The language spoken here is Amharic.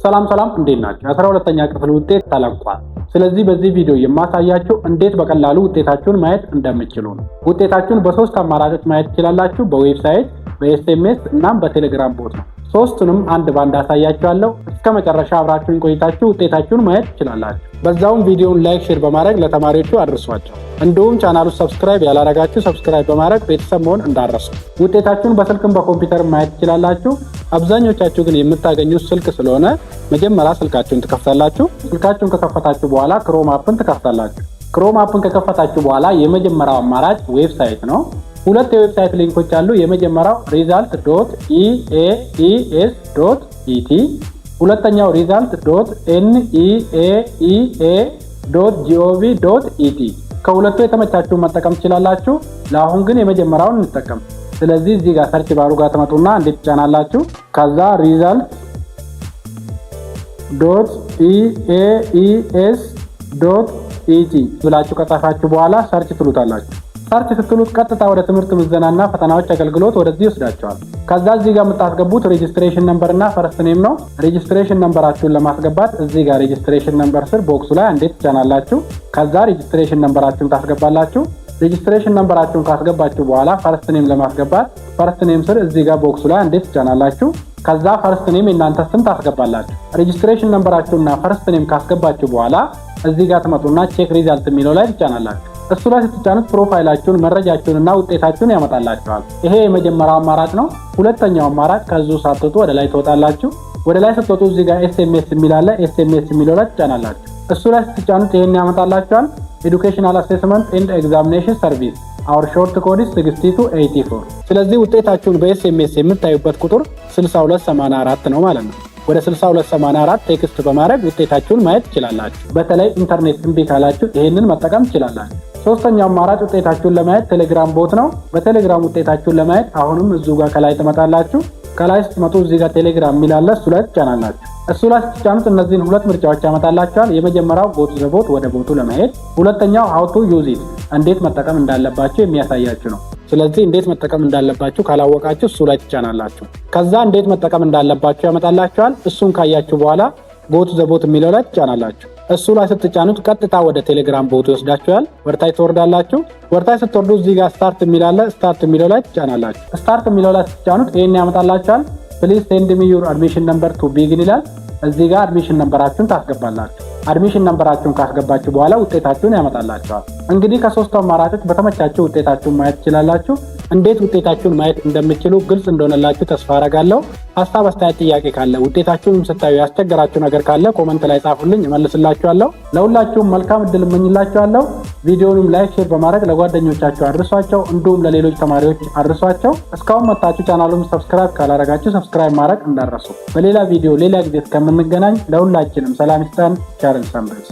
ሰላም እንዴት ናችሁ? 12ኛ ክፍል ውጤት ተለቋል። ስለዚህ በዚህ ቪዲዮ የማሳያችሁ እንዴት በቀላሉ ውጤታችሁን ማየት እንደምትችሉ ነው። ውጤታችሁን በሶስት አማራጮች ማየት ትችላላችሁ። በዌብሳይት፣ በኤስኤምኤስ እናም በቴሌግራም ቦት ነው። ሶስቱንም አንድ ባንድ አሳያችኋለሁ። እስከ መጨረሻ አብራችሁን ቆይታችሁ ውጤታችሁን ማየት ትችላላችሁ። በዛውም ቪዲዮውን ላይክ፣ ሼር በማድረግ ለተማሪዎቹ አድርሷቸው። እንዲሁም ቻናሉን ሰብስክራይብ ያላረጋችሁ ሰብስክራይብ በማድረግ ቤተሰብ መሆን እንዳትረሱ። ውጤታችሁን በስልክም በኮምፒውተር ማየት ትችላላችሁ። አብዛኞቻችሁ ግን የምታገኙት ስልክ ስለሆነ መጀመሪያ ስልካችሁን ትከፍታላችሁ። ስልካችሁን ከከፈታችሁ በኋላ ክሮም አፕን ትከፍታላችሁ። ክሮም አፕን ከከፈታችሁ በኋላ የመጀመሪያው አማራጭ ዌብሳይት ነው። ሁለት የዌብሳይት ሊንኮች አሉ። የመጀመሪያው result.eaes.et፣ ሁለተኛው result.neaea.gov.et። ከሁለቱ የተመቻችሁን መጠቀም ትችላላችሁ። ለአሁን ግን የመጀመሪያውን እንጠቀም። ስለዚህ እዚህ ጋር ሰርች ባሩ ጋር ተመጡና እንዴት ትጫናላችሁ። ከዛ result.eaes.et ብላችሁ ከጻፋችሁ በኋላ ሰርች ትሉታላችሁ። ሰርች ስትሉት ቀጥታ ወደ ትምህርት ምዘናና ፈተናዎች አገልግሎት ወደዚህ ይወስዳችኋል። ከዛ እዚህ ጋር የምታስገቡት ሬጂስትሬሽን ነምበር እና ፈርስት ኔም ነው። ሬጂስትሬሽን ነምበራችሁን ለማስገባት እዚህ ጋር ሬጂስትሬሽን ነምበር ስር ቦክሱ ላይ እንዴት ትጫናላችሁ። ከዛ ሬጂስትሬሽን ነምበራችሁን ታስገባላችሁ። ሬጂስትሬሽን ነምበራችሁን ካስገባችሁ በኋላ ፈርስት ኔም ለማስገባት ፈርስት ኔም ስር እዚህ ጋር ቦክሱ ላይ እንዴት ትጫናላችሁ። ከዛ ፈርስት ኔም የእናንተ ስም ታስገባላችሁ። ሬጂስትሬሽን ነምበራችሁና ፈርስት ኔም ካስገባችሁ በኋላ እዚህ ጋር ትመጡና ቼክ ሪዛልት የሚለው ላይ ትጫናላችሁ። እሱ ላይ ስትጫኑት ፕሮፋይላችሁን፣ መረጃችሁንና ውጤታችሁን ያመጣላችኋል። ይሄ የመጀመሪያው አማራጭ ነው። ሁለተኛው አማራጭ ከዚሁ ሳትወጡ ወደ ላይ ትወጣላችሁ። ወደ ላይ ስትወጡ እዚህ ጋር ኤስኤምኤስ የሚል አለ። ኤስኤምኤስ የሚለው ላይ ትጫናላችሁ። እሱ ላይ ስትጫኑት ይሄን ያመጣላችኋል። ኤዱኬሽናል አሴስመንት ኤንድ ኤግዛሚኔሽን ሰርቪስ አወር ሾርት ኮድ 6284። ስለዚህ ውጤታችሁን በኤስኤምኤስ የምታዩበት ቁጥር 6284 ነው ማለት ነው። ወደ 6284 ቴክስት በማድረግ ውጤታችሁን ማየት ትችላላችሁ። በተለይ ኢንተርኔት እምቢ ካላችሁ ይሄንን መጠቀም ትችላላችሁ። ሶስተኛው አማራጭ ውጤታችሁን ለማየት ቴሌግራም ቦት ነው። በቴሌግራም ውጤታችሁን ለማየት አሁንም እዚሁ ጋር ከላይ ትመጣላችሁ። ከላይ ስትመጡ እዚህ ጋር ቴሌግራም የሚል አለ። እሱ ላይ ትጫናላችሁ። እሱ ላይ ስትጫኑት እነዚህን ሁለት ምርጫዎች ያመጣላችኋል። የመጀመሪያው ጎቱ ዘ ቦት ወደ ቦቱ ለመሄድ፣ ሁለተኛው ሃው ቱ ዩዝ ኢት እንዴት መጠቀም እንዳለባችሁ የሚያሳያችሁ ነው። ስለዚህ እንዴት መጠቀም እንዳለባችሁ ካላወቃችሁ እሱ ላይ ትጫናላችሁ። ከዛ እንዴት መጠቀም እንዳለባችሁ ያመጣላችኋል። እሱን ካያችሁ በኋላ ጎቱ ዘ ቦት የሚለው ላይ ትጫናላችሁ። እሱ ላይ ስትጫኑት ቀጥታ ወደ ቴሌግራም ቦቱ ይወስዳችኋል። ወርታይ ትወርዳላችሁ። ወርታይ ስትወርዱ እዚህ ጋር ስታርት የሚል አለ። ስታርት የሚለው ላይ ትጫናላችሁ። ስታርት የሚለው ላይ ስትጫኑት ይሄን ያመጣላችኋል። ፕሊዝ ሴንድ ሚ ዩር አድሚሽን ነምበር ቱ ቢግን ይላል። እዚህ ጋር አድሚሽን ነምበራችሁን ታስገባላችሁ። አድሚሽን ነምበራችሁን ካስገባችሁ በኋላ ውጤታችሁን ያመጣላችኋል። እንግዲህ ከሶስቱ አማራጮች በተመቻችሁ ውጤታችሁን ማየት ትችላላችሁ። እንዴት ውጤታችሁን ማየት እንደምትችሉ ግልጽ እንደሆነላችሁ ተስፋ አደርጋለሁ። ሀሳብ፣ አስተያየት፣ ጥያቄ ካለ ውጤታችሁን ስታዩ ያስቸገራችሁ ነገር ካለ ኮመንት ላይ ጻፉልኝ፣ እመልስላችኋለሁ። ለሁላችሁም መልካም እድል እመኝላችኋለሁ። ቪዲዮውንም ላይክ፣ ሼር በማድረግ ለጓደኞቻችሁ አድርሷቸው፣ እንዲሁም ለሌሎች ተማሪዎች አድርሷቸው። እስካሁን መጣችሁ ቻናሉን ሰብስክራይብ ካላረጋችሁ ሰብስክራይብ ማድረግ እንዳትረሱ። በሌላ ቪዲዮ ሌላ ጊዜ እስከምንገናኝ ለሁላችንም ሰላም ይስጠን። ቸር እንሰንብት።